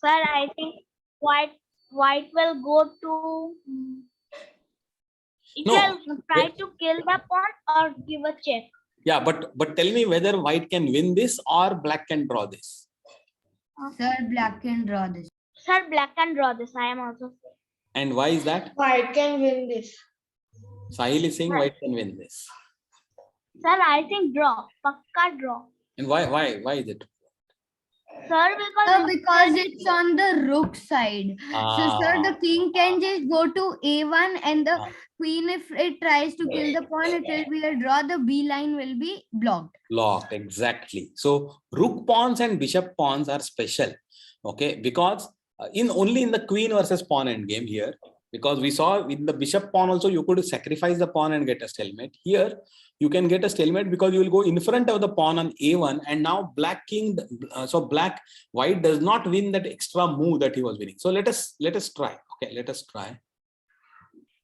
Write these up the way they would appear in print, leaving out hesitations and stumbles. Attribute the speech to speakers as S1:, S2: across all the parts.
S1: Sir, I think white will go to. It
S2: No.
S1: will try to kill the pawn or give a check.
S2: Yeah, but tell me whether white can win this or black can draw this.
S3: Sir, black can draw this.
S1: Sir, black can draw this. I am also saying.
S2: And why is that?
S4: White can win this.
S2: Sahil is saying white can win this.
S1: Sir, I think draw. Pakka draw.
S2: And why is it?
S1: Sir,
S3: Because it's on the rook side. So, sir, the king can just go to A1 and the queen, if it tries to kill the pawn, it will be a draw. The B line will be blocked.
S2: Blocked, exactly. So rook pawns and bishop pawns are special, okay? Because only in the queen versus pawn endgame here, because we saw in the bishop pawn also you could sacrifice the pawn and get a stalemate. Here you can get a stalemate because you will go in front of the pawn on A1, and now black king, white does not win that extra move that he was winning. So let us try. Okay, let us try.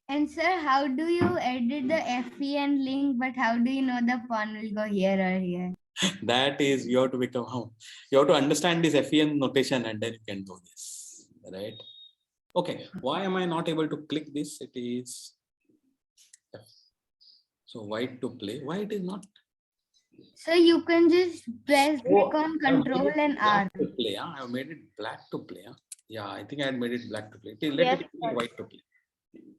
S3: And sir, how do you edit the FEN link? But how do you know the pawn will go here or here?
S2: That is, you have to understand this FEN notation, and then you can do this, right? Okay, why am I not able to click this? It is so white to play. Why it is not?
S3: So you can just press click on Control and R.
S2: To play, huh? I have made it black to play. Huh? Yeah, I think I had made it black to play. Let it be white to play.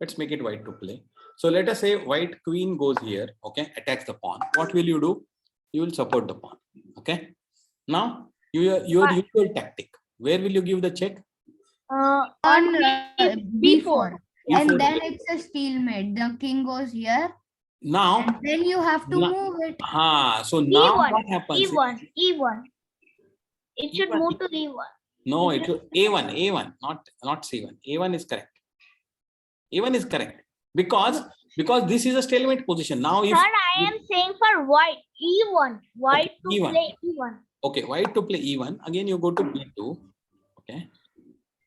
S2: Let's make it white to play. So let us say white queen goes here, okay, attacks the pawn. What will you do? You will support the pawn, okay? Now, your usual tactic. Where will you give the check?
S3: On B4. And then it's a stalemate. The king goes here.
S2: Now,
S3: and then you have to move it.
S2: So now
S1: E1,
S2: what happens?
S1: E1. It should move to E1.
S2: No, it should A1, not C1. A1 is correct. A1 is correct because this is a stalemate position. Now, if
S1: sir, I am saying for white E1, white to
S2: E1.
S1: play E1.
S2: Okay, white to play E1. Again, you go to B2. Okay.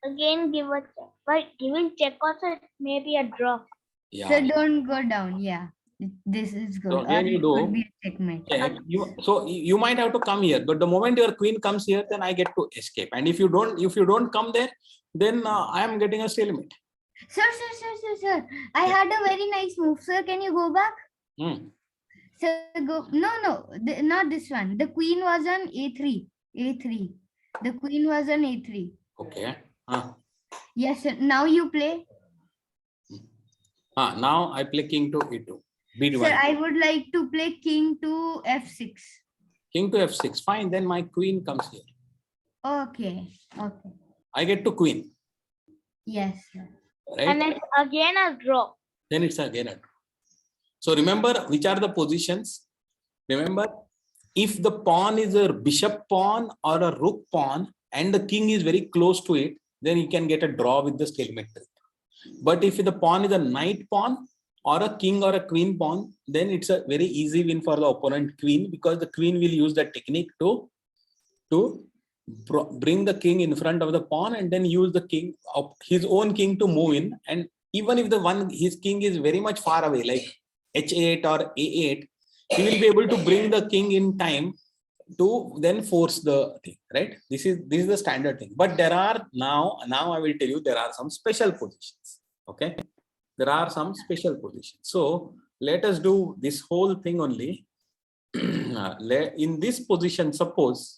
S1: Again, give a check. But giving check also it may be a draw.
S2: Yeah.
S3: So don't go down. Yeah, this is good.
S2: So again, you do.
S3: Could be a checkmate.
S2: Check. You might have to come here, but the moment your queen comes here, then I get to escape. And if you don't come there, then I am getting a stalemate.
S3: Sir. I had a very nice move. Sir, can you go back? Sir, go. No, not this one. The queen was on A3. The queen was on A3.
S2: Okay.
S3: Yes, sir. Now you play.
S2: Now I play king to E2. B1.
S3: Sir, I would like to play king to F6.
S2: King to F6. Fine. Then my queen comes here.
S3: Okay.
S2: I get to queen.
S3: Yes, sir.
S2: Right?
S1: And it's again a draw.
S2: Then it's again a draw. So remember which are the positions. Remember, if the pawn is a bishop pawn or a rook pawn and the king is very close to it, then you can get a draw with the stalemate trick. But if the pawn is a knight pawn or a king or a queen pawn, then it's a very easy win for the opponent queen, because the queen will use that technique to bring the king in front of the pawn and then use the king of his own king to move in. And even if his king is very much far away, like H8 or A8, he will be able to bring the king in time to then force the thing, right? This is the standard thing. But there are now I will tell you, there are some special positions. Okay, there are some special positions. So let us do this whole thing only. In this position, suppose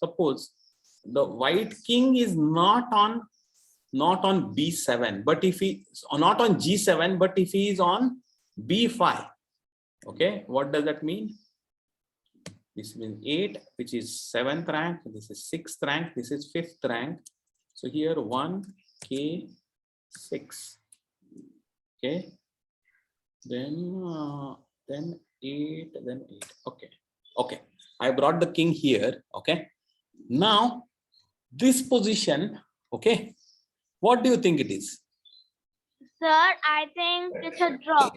S2: the white king is not on B7, but if he not on G7, but if he is on B5, okay, what does that mean? This means 8, which is 7th rank. This is 6th rank. This is 5th rank. So here 1, K, 6. Okay. Then 8, then 8. Okay. I brought the king here. Okay. Now this position. Okay. What do you think it is?
S1: Sir, I think it's a draw.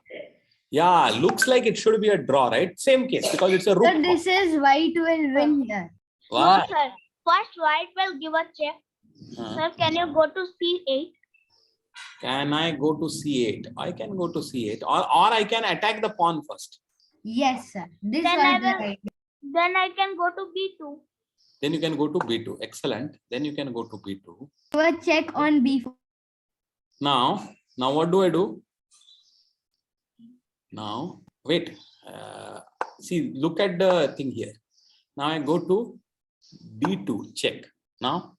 S2: Yeah, looks like it should be a draw, right? Same case, because it's a rook.
S3: So this is white will win here.
S2: Wow.
S1: No, sir. First, white will give a check. Sir, can you go to C8?
S2: Can I go to C8? I can go to C8, or I can attack the pawn first.
S3: Yes, sir. This
S1: Then
S3: was
S1: I
S3: the
S1: will-
S3: right.
S1: Then I can go to B2.
S2: Then you can go to b2. Excellent. Then you can go to b2.
S3: Do a check on b4.
S2: Now what do I do? Now, wait. See, look at the thing here. Now I go to d2. Check. Now.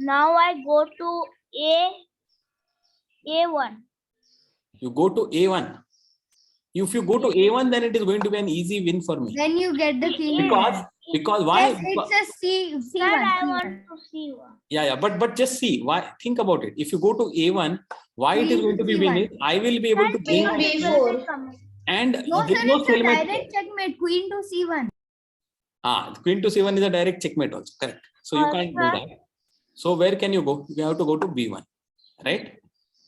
S1: Now I go to A1.
S2: You go to a1. If you go to a1, then it is going to be an easy win for me.
S3: Then you get the king.
S2: Because why?
S3: Yes, it's a C.
S1: Sir,
S3: C1.
S1: I want to see one.
S2: Yeah, but just see. Why? Think about it. If you go to a1, why it is
S3: Queen
S2: going to be
S3: C1.
S2: winning? I will be able to bring
S4: B4.
S2: and
S3: No,
S2: there
S3: sir,
S2: is no
S3: it's a
S2: stalemate.
S3: direct checkmate. Queen to C1.
S2: Queen to c1 is a direct checkmate also. Correct. So you can't do that. So where can you go? You have to go to b1, right?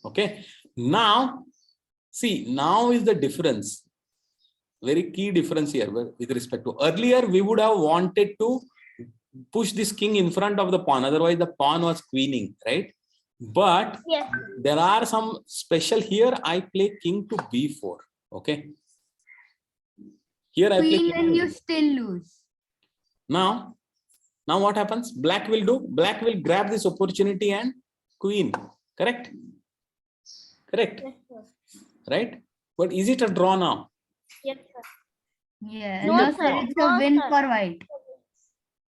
S2: Okay. Now, see, now is the difference. Very key difference here with respect to earlier. We would have wanted to push this king in front of the pawn. Otherwise, the pawn was queening, right? But
S1: Yes.
S2: there are some special here. I play king to b4. Okay. Here I play
S3: Queen
S2: king
S3: and
S2: to
S3: you
S2: B4.
S3: still lose.
S2: Now what happens? Black will do. Black will grab this opportunity and queen. Correct? Correct.
S1: Yes, sir.
S2: Right? But is it a draw now?
S1: Yes, sir.
S3: Yeah.
S1: No,
S3: No,
S1: sir.
S3: sir, it's
S1: No,
S3: a win
S1: sir.
S3: for white.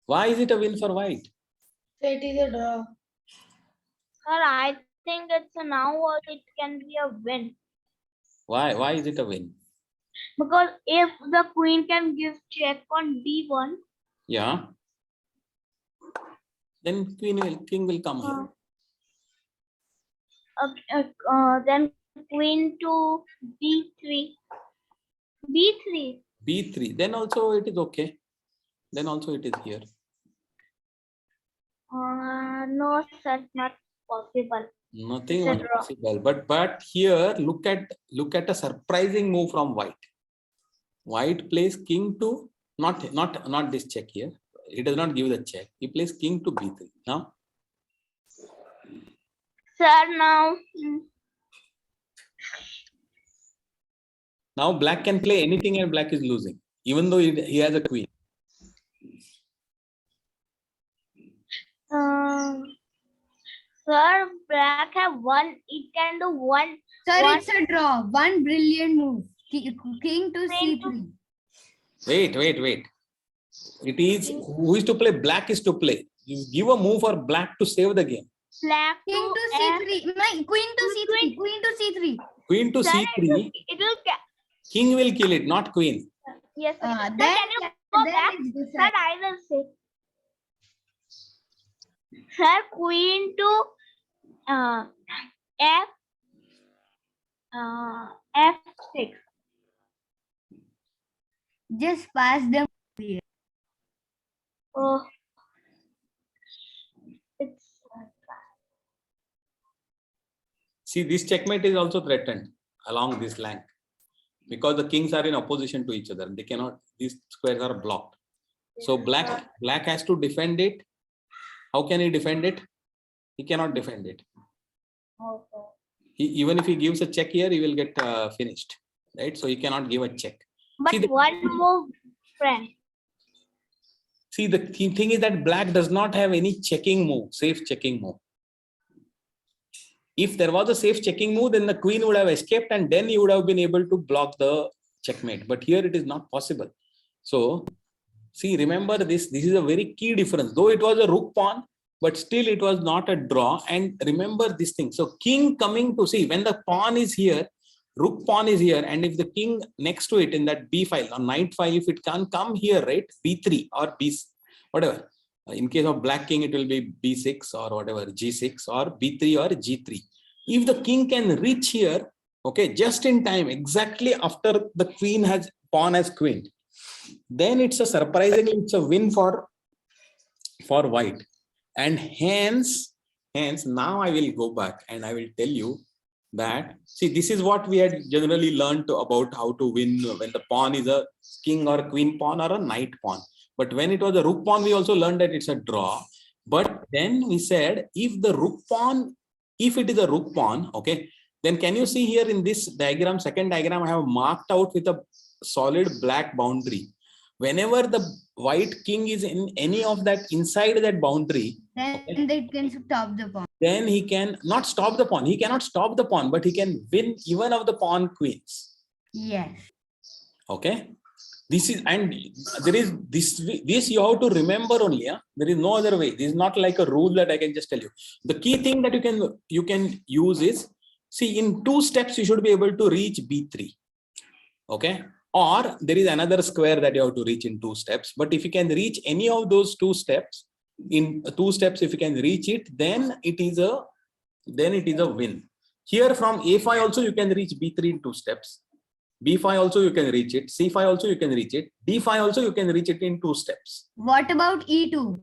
S2: Why is it a win for white?
S4: So it is a draw.
S1: Sir, I think it's a now or it can be a win.
S2: Why is it a win?
S1: Because if the queen can give check on b1,
S2: Yeah. Then king will come here.
S1: then queen to b3. b3.
S2: b3. Then also it is okay. Then also it is here.
S1: No, sir, not possible.
S2: Nothing
S1: It's a
S2: much
S1: draw.
S2: possible. But here look at a surprising move from white. White plays king to not this check here. He does not give the check. He plays king to b3. Now
S1: Sir,
S2: now black can play anything and black is losing, even though he has a queen.
S1: sir, black have one. It can do one.
S3: Sir,
S1: One-
S3: it's a draw. One brilliant move. King to
S1: Queen to-
S3: C3.
S2: Wait. It is who is to play? Black is to play. You give a move for black to save the game.
S1: Black
S3: King to
S1: F.
S3: C3. No, Queen to C3. Queen to C3.
S2: Queen to
S1: Sir,
S2: c3.
S1: it will.
S2: King will kill it, not queen.
S1: Yes. Sir. Sir,
S3: Then,
S1: can you go back?
S3: then it's
S1: Sir, I will say. Sir, queen to F. F6.
S3: just pass them.
S1: Oh. It's
S2: See, this checkmate is also threatened along this line because the kings are in opposition to each other. They cannot. These squares are blocked. So black has to defend it. How can he defend it? He cannot defend it.
S1: okay.
S2: Even if he gives a check here, he will get finished, right? So he cannot give a check.
S1: But
S2: See, the-
S1: one move, friend.
S2: See, the key thing is that black does not have any checking move, safe checking move. If there was a safe checking move, then the queen would have escaped and then he would have been able to block the checkmate. But here it is not possible. So, see, remember this. This is a very key difference. Though it was a rook pawn, but still it was not a draw. And remember this thing. So, king coming to see when the pawn is here, rook pawn is here, and if the king next to it in that b file or knight file, if it can come here, right, b3 or b whatever. In case of black king, it will be b6 or whatever, g6 or b3 or g3. If the king can reach here, okay, just in time, exactly after the pawn has queened, then it's it's a win for white. And hence now I will go back and I will tell you that, see, this is what we had generally learned about how to win when the pawn is a king or a queen pawn or a knight pawn. But when it was a rook pawn, we also learned that it's a draw. But then we said, if it is a rook pawn, okay, then can you see here in this diagram, second diagram, I have marked out with a solid black boundary. whenever the white king is in any of that inside that boundary,
S3: Then
S2: okay,
S3: they can stop the pawn.
S2: then he can not stop the pawn. He cannot stop the pawn, but he can win even of the pawn queens.
S3: Yes.
S2: Okay. This is, and there is this you have to remember only. Yeah? There is no other way. This is not like a rule that I can just tell you. The key thing that you can use is, see, in 2 steps you should be able to reach b3. Okay. Or there is another square that you have to reach in 2 steps. But if you can reach any of those 2 steps, in 2 steps, if you can reach it, then it is a win. Here from a5 also you can reach b3 in 2 steps. b5 also you can reach it. c5 also you can reach it. d5 also you can reach it in 2 steps.
S3: What about e2?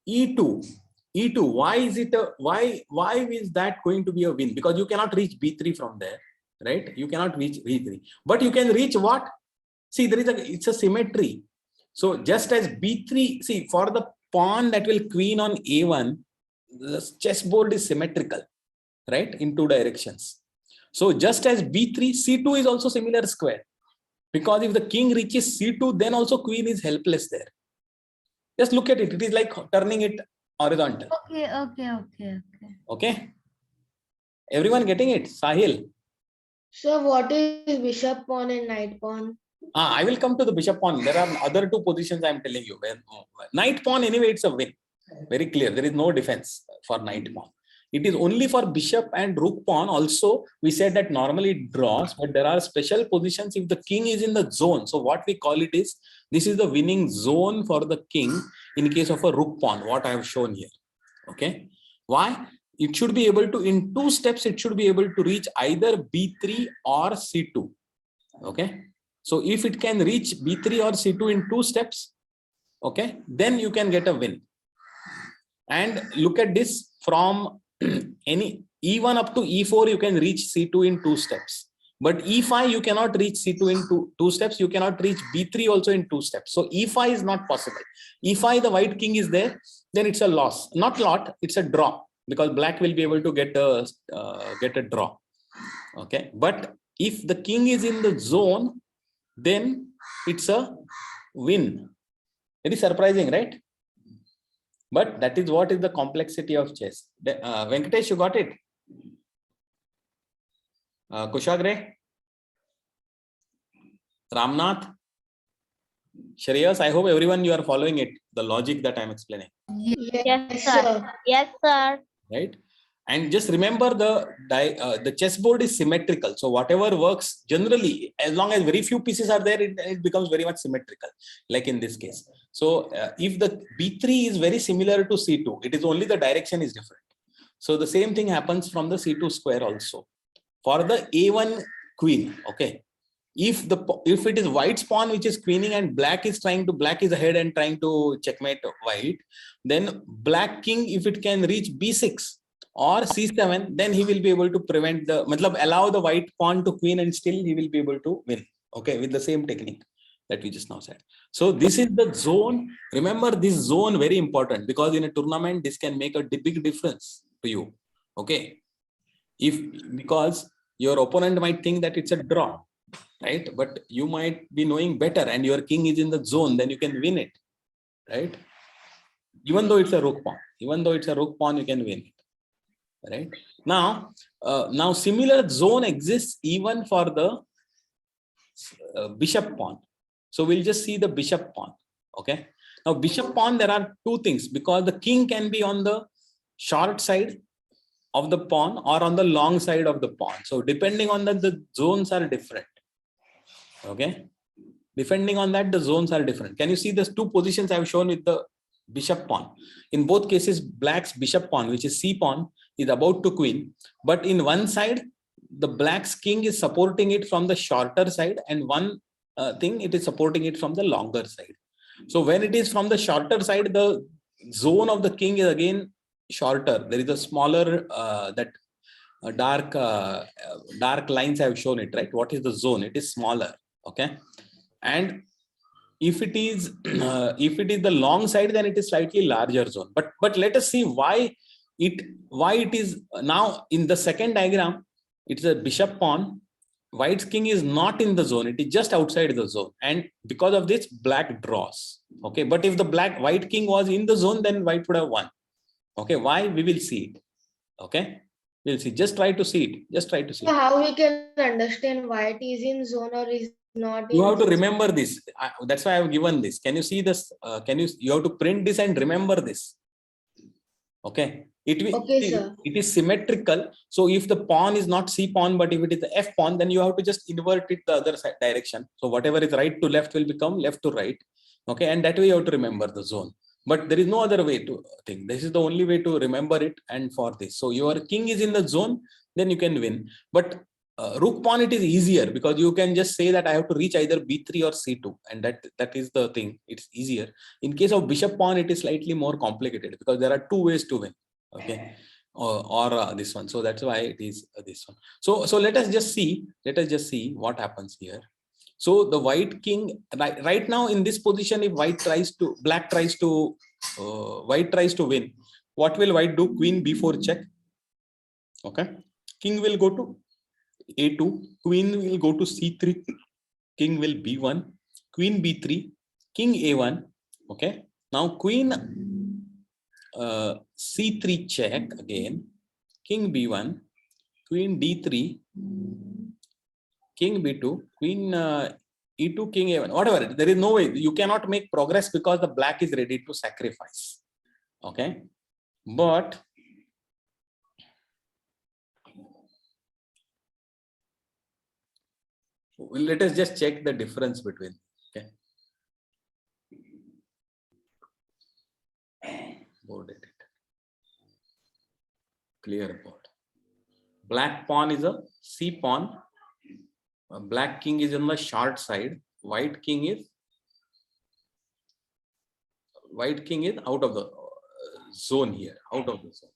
S2: E2. Why is it why is that going to be a win? Because you cannot reach b3 from there, right? You cannot reach b3, but you can reach what? See, it's a symmetry. So just as b3, see, for the pawn that will queen on a1, the chessboard is symmetrical, right, in 2 directions. So just as b3, c2 is also similar square, because if the king reaches c2, then also queen is helpless there. Just look at it. It is like turning it horizontal. Okay. Everyone getting it? Sahil?
S4: So what is bishop pawn and knight pawn?
S2: I will come to the bishop pawn. There are other 2 positions I am telling you. Knight pawn, anyway, it's a win. Very clear. There is no defense for knight pawn. It is only for bishop and rook pawn. Also, we said that normally it draws, but there are special positions if the king is in the zone. So what we call it is, this is the winning zone for the king in case of a rook pawn, what I have shown here. Okay. Why? It should be able to, in 2 steps, it should be able to reach either b3 or c2. Okay. So if it can reach b3 or c2 in 2 steps, okay, then you can get a win. And look at this, from any e1 up to e4, you can reach c2 in 2 steps. But e5, you cannot reach c2 in two steps. You cannot reach b3 also in 2 steps. So e5 is not possible. e5, the white king is there, then it's a loss. Not lot, it's a draw, because black will be able to get a draw. Okay. But if the king is in the zone, then it's a win. Very surprising, right? But that is what is the complexity of chess. Venkatesh, you got it? Kushagre? Ramnath? Shreyas, I hope everyone you are following it, the logic that I am explaining.
S1: Yes, sir. Yes, sir.
S2: Right? And just remember, the chessboard is symmetrical. So whatever works, generally, as long as very few pieces are there, it becomes very much symmetrical, like in this case. So if the b3 is very similar to c2, it is only the direction is different. So the same thing happens from the c2 square also. For the a1 queen, okay, if it is white's pawn which is queening and black is ahead and trying to checkmate white, then black king, if it can reach b6 or c7, then he will be able to prevent allow the white pawn to queen, and still he will be able to win. Okay, with the same technique that we just now said. So this is the zone. Remember this zone, very important, because in a tournament this can make a big difference to you. Okay, because your opponent might think that it's a draw, right? But you might be knowing better, and your king is in the zone, then you can win it, right? Even though it's a rook pawn, you can win it. Right now, similar zone exists even for the bishop pawn. So we'll just see the bishop pawn. Okay. Now bishop pawn, there are 2 things, because the king can be on the short side of the pawn or on the long side of the pawn. So depending on that, the zones are different. Okay. Depending on that, the zones are different. Can you see these 2 positions I have shown with the bishop pawn? In both cases, black's bishop pawn, which is c pawn, is about to queen, but in one side the black's king is supporting it from the shorter side, and one thing it is supporting it from the longer side. So when it is from the shorter side, the zone of the king is again shorter. There is a smaller dark lines I have shown it, right? What is the zone? It is smaller. Okay. And if it is the long side, then it is slightly larger zone. But let us see why it is now in the second diagram. It's a bishop pawn, white's king is not in the zone, it is just outside the zone, and because of this black draws. Okay, but if the white king was in the zone, then white would have won. Okay, why? We will see it. Okay, we'll see. Just try to see it. Just try to see it.
S4: How we can understand white is in zone or is not in
S2: You have to
S4: zone?
S2: remember this. That's why I have given this. Can you see this? You have to print this and remember this. Okay.
S4: Okay, sir.
S2: It is symmetrical. So if the pawn is not C pawn, but if it is the F pawn, then you have to just invert it the other side direction. So whatever is right to left will become left to right. Okay. And that way you have to remember the zone. But there is no other way to think. This is the only way to remember it. And for this, so your king is in the zone, then you can win. But rook pawn, it is easier because you can just say that I have to reach either b3 or c2, and that is the thing. It's easier. In case of bishop pawn, it is slightly more complicated because there are two ways to win. Okay, or this one. So that's why it is this one. So let us just see. Let us just see what happens here. So the white king right now in this position, if white tries to white tries to win, what will white do? Queen b4 check. Okay, king will go to a2, queen will go to c3, king will b1, queen b3, king a1. Okay, now queen c3 check again, king b1, queen d3, king b2, queen e2, king a1, whatever. There is no way. You cannot make progress because the black is ready to sacrifice. Okay, but let us just check the difference between. Okay, board edit, clear board. Black pawn is a C pawn. Black king is on the short side. White king is out of the zone here, out of the zone,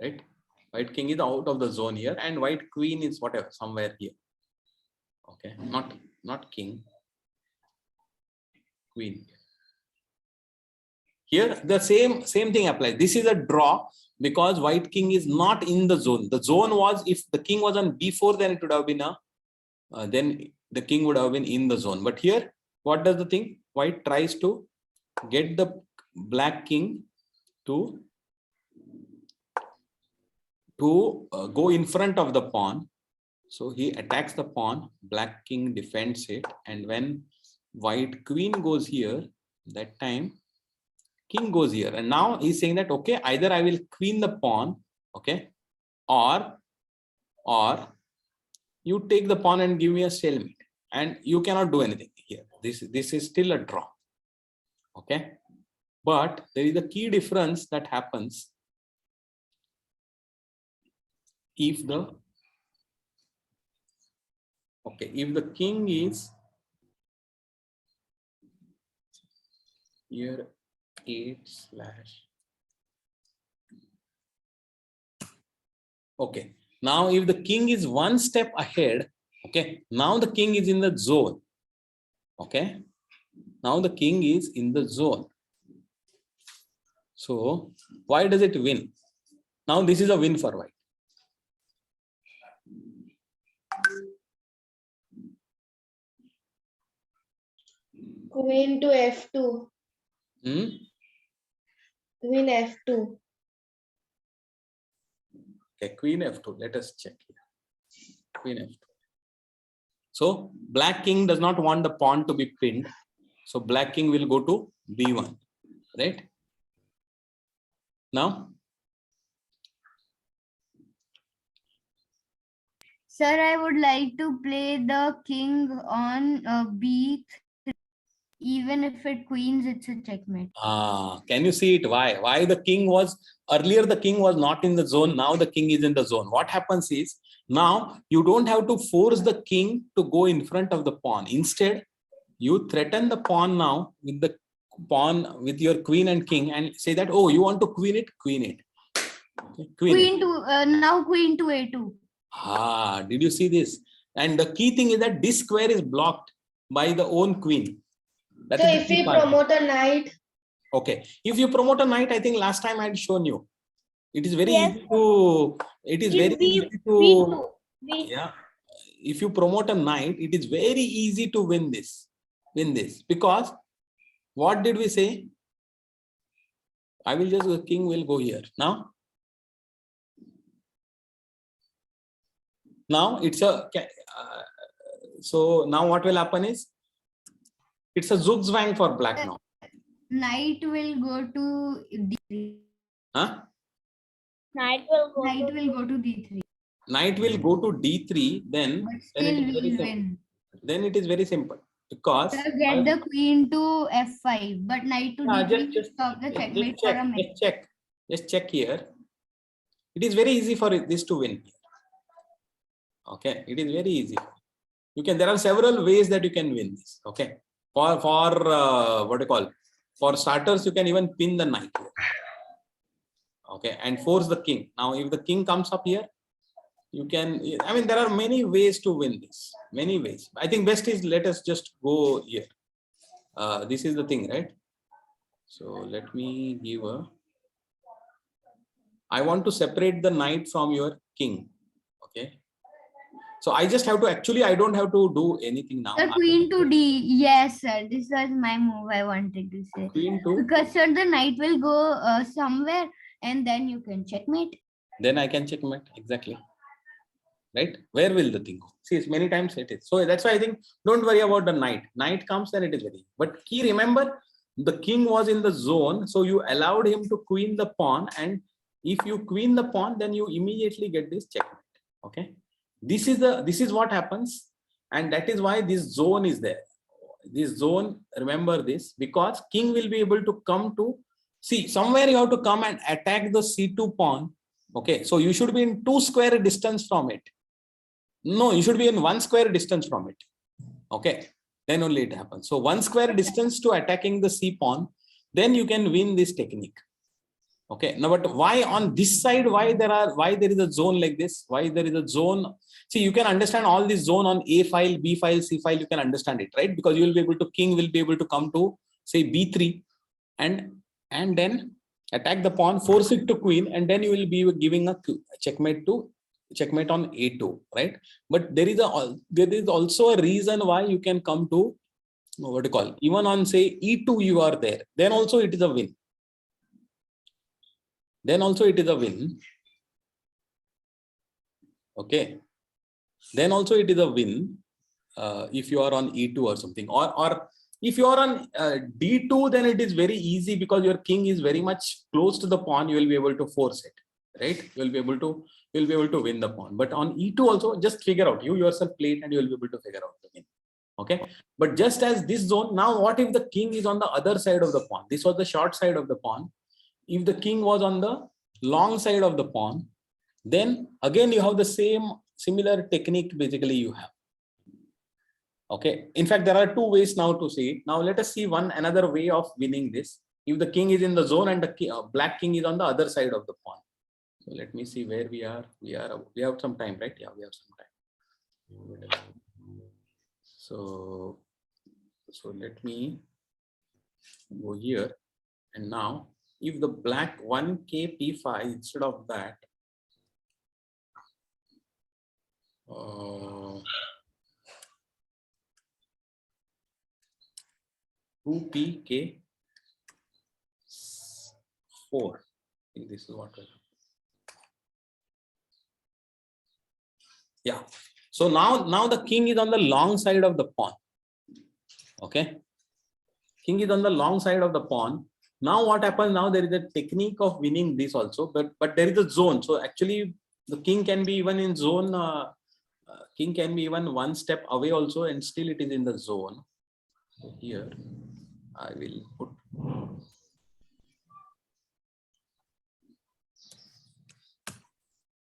S2: right? White king is out of the zone here, and white queen is whatever, somewhere here. Okay, not king, queen. Here the same thing applies. This is a draw because white king is not in the zone. The zone was, if the king was on b4, then it would have been then the king would have been in the zone. But here, what does the thing? White tries to get the black king to go in front of the pawn. So he attacks the pawn, black king defends it, and when white queen goes here, that time king goes here, and now he's saying that okay, either I will queen the pawn, okay, or you take the pawn and give me a stalemate, and you cannot do anything here. This is still a draw. Okay, but there is a key difference that happens if the king is here 8/. Okay, now if the king is one step ahead, okay, now the king is in the zone. Okay, now the king is in the zone. So why does it win? Now this is a win for white.
S4: Queen to f2. Queen f2.
S2: Okay, queen f2. Let us check here. Queen f2. So black king does not want the pawn to be pinned. So black king will go to b1, right? Now,
S3: sir, I would like to play the king on b3. Even if it queens, it's a checkmate.
S2: Can you see it? Why the king was earlier? The king was not in the zone. Now the king is in the zone. What happens is, now you don't have to force the king to go in front of the pawn. Instead, you threaten the pawn now with the pawn, with your queen and king, and say that, oh, you want to queen it, queen it. Okay,
S3: queen to now queen to a2.
S2: Did you see this? And the key thing is that this square is blocked by the own queen.
S4: So if we promote a knight.
S2: Okay, if you promote a knight, I think last time I had shown you. It is very easy to. It is very easy to. Yeah, if you promote a knight, it is very easy to win this, because what did we say? I will just, the king will go here. Now it's a, so now what will happen is, it's a zugzwang for black now.
S3: Knight will go to D3.
S2: Huh?
S1: Knight will go
S3: Knight
S1: to
S3: will go to D3.
S2: Knight will go to D3, then,
S3: But
S2: then
S3: still
S2: it is very
S3: we will
S2: simple.
S3: win.
S2: Then it is very simple, because
S3: Sir, get the queen to F5, but knight to D3 will stop the checkmate for a minute.
S2: just check here. It is very easy for this to win. Okay, it is very easy. You can, there are several ways that you can win this. Okay, for what do you call, for starters, you can even pin the knight here. Okay, and force the king. Now if the king comes up here, you can, I mean, there are many ways to win this, many ways. I think best is, let us just go here. This is the thing, right? So let me give a, I want to separate the knight from your king. Okay, so I just have to, actually I don't have to do anything now.
S3: The queen to D. Yes, sir. This was my move I wanted to say.
S2: Queen to,
S3: Because sir, the knight will go somewhere and then you can checkmate.
S2: then I can checkmate, exactly. Right? Where will the thing go? See, it's many times it is. So that's why I think, don't worry about the knight. Knight comes, then it is very. But key, remember, the king was in the zone, so you allowed him to queen the pawn, and if you queen the pawn, then you immediately get this checkmate. Okay, this is what happens, and that is why this zone is there. This zone, remember this, because king will be able to come to, see, somewhere you have to come and attack the c2 pawn. Okay, so you should be in 2 square distance from it. No, you should be in 1 square distance from it. Okay, then only it happens. So 1 square distance to attacking the c pawn, then you can win this technique. Okay, now but why on this side, why there is a zone like this, why there is a zone? See, you can understand all this zone on a file, b file, c file, you can understand it, right? Because you will be able to, king will be able to come to say b3 and then attack the pawn, force it to queen, and then you will be giving a checkmate on a2, right? But there is also a reason why you can come to, what do you call, even on say e2 you are there, then also it is a win. Then also it is a win. Okay, then also it is a win if you are on e2 or something, or if you are on d2, then it is very easy because your king is very much close to the pawn, you will be able to force it, right? You will be able to win the pawn. But on e2 also, just figure out, you yourself play it and you will be able to figure out the win. Okay, but just as this zone, now what if the king is on the other side of the pawn? This was the short side of the pawn. If the king was on the long side of the pawn, then again you have the similar technique basically you have. Okay, in fact there are 2 ways now to see it. Now let us see another way of winning this. If the king is in the zone and the black king is on the other side of the pawn. So let me see where we are. We have some time, right? Yeah, we have some time. So let me go here, and now if the black 1k p5 instead of that, 2pk 4. I think this is what will happen. Yeah. So now the king is on the long side of the pawn. Okay. King is on the long side of the pawn. Now what happens? Now there is a technique of winning this also, but there is a zone. So actually the king can be even in zone. King can be even 1 step away also, and still it is in the zone. So here I will put.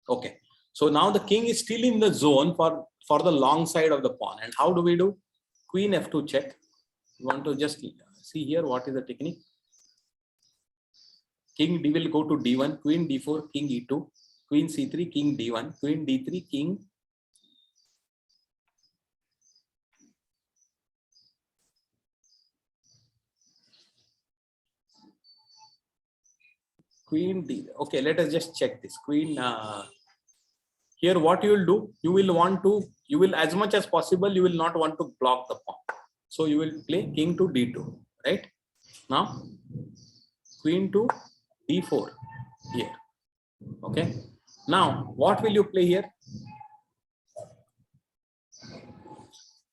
S2: Okay. So now the king is still in the zone for the long side of the pawn. And how do we do? Queen f2 check. You want to just see here what is the technique. King d will go to d1, queen d4, king e2, queen c3, king d1, queen d3, king queen d. Okay, let us just check this. Queen here what you will do, you will as much as possible, you will not want to block the pawn. So you will play king to d2, right? Now queen to d4 here. Okay, now what will you play here?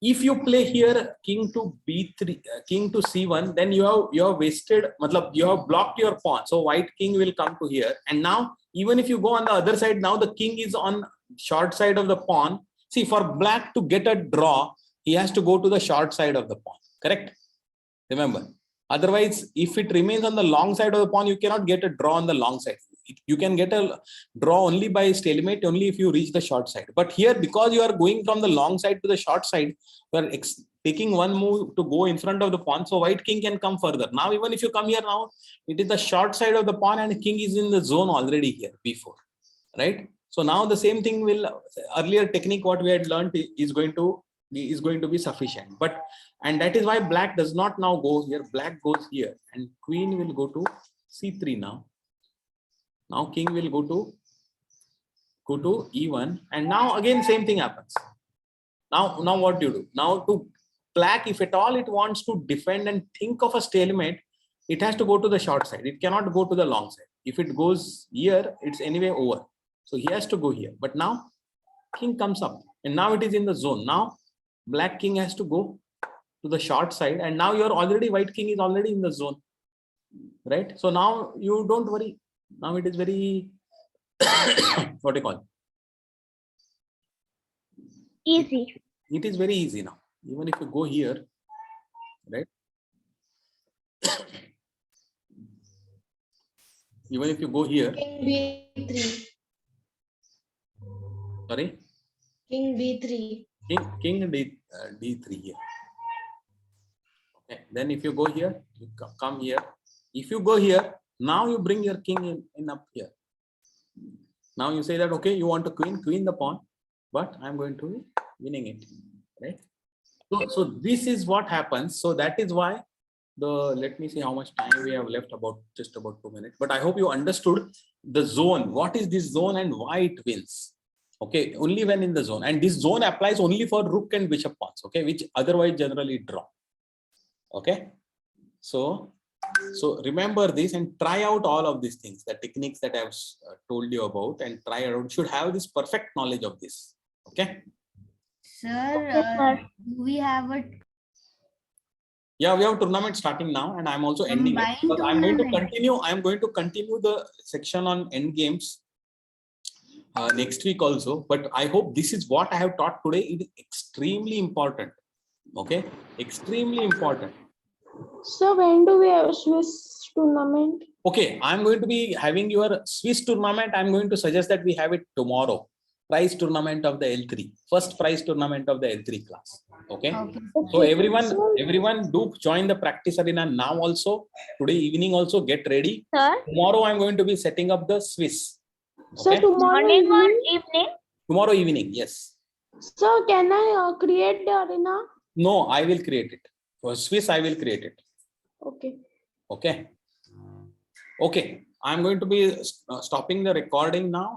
S2: If you play here king to b3, king to c1, then you have wasted, matlab you have blocked your pawn. So white king will come to here, and now even if you go on the other side, now the king is on short side of the pawn. See, for black to get a draw, he has to go to the short side of the pawn, correct? Remember, otherwise if it remains on the long side of the pawn, you cannot get a draw on the long side. You can get a draw only by stalemate, only if you reach the short side. But here, because you are going from the long side to the short side, you are taking one move to go in front of the pawn, so white king can come further. Now even if you come here, now it is the short side of the pawn and king is in the zone already here, b4, right? So now the same thing will, earlier technique what we had learned is going to be sufficient. But, and that is why black does not now go here, black goes here, and queen will go to c3 now. Now king will go to e1, and now again same thing happens. Now what do you do? Now to black, if at all it wants to defend and think of a stalemate, it has to go to the short side. It cannot go to the long side. If it goes here, it's anyway over. So he has to go here. But now king comes up, and now it is in the zone. Now black king has to go to the short side, and now you're already, white king is already in the zone, right? So now you don't worry. Now it is very what do you call,
S1: Easy.
S2: it is very easy now. Even if you go here, right? Even if you go here,
S4: King b3.
S2: sorry,
S4: King b3.
S2: king d3 here. Okay, then if you go here, you come here. If you go here, now you bring your king in up here. Now you say that, okay, you want to queen the pawn, but I'm going to be winning it, right? So this is what happens. So that is why let me see how much time we have left, just about 2 minutes. But I hope you understood the zone. What is this zone and why it wins? Okay, only when in the zone. And this zone applies only for rook and bishop pawns, okay, which otherwise generally draw. Okay, so remember this and try out all of these things, the techniques that I have told you about, and try out. You should have this perfect knowledge of this. Okay.
S3: Sir, do we have a
S2: Yeah, we have tournament starting now, and I'm also ending it. But I'm going to continue. I'm going to continue the section on end games next week also. But I hope this is what I have taught today. It is extremely important. Okay, extremely important.
S5: So when do we have Swiss tournament?
S2: Okay, I'm going to be having your Swiss tournament. I'm going to suggest that we have it tomorrow. Prize tournament of the L3, first prize tournament of the L3 class. Okay. So everyone do join the practice arena now also. Today evening also get ready.
S1: Sir?
S2: Tomorrow I'm going to be setting up the Swiss.
S5: So
S2: Okay?
S5: tomorrow
S1: Morning or
S5: evening?
S1: evening?
S2: Tomorrow evening, yes.
S5: So can I create the arena?
S2: No, I will create it. For Swiss, I will create it.
S5: Okay.
S2: Okay. Okay. I'm going to be stopping the recording now.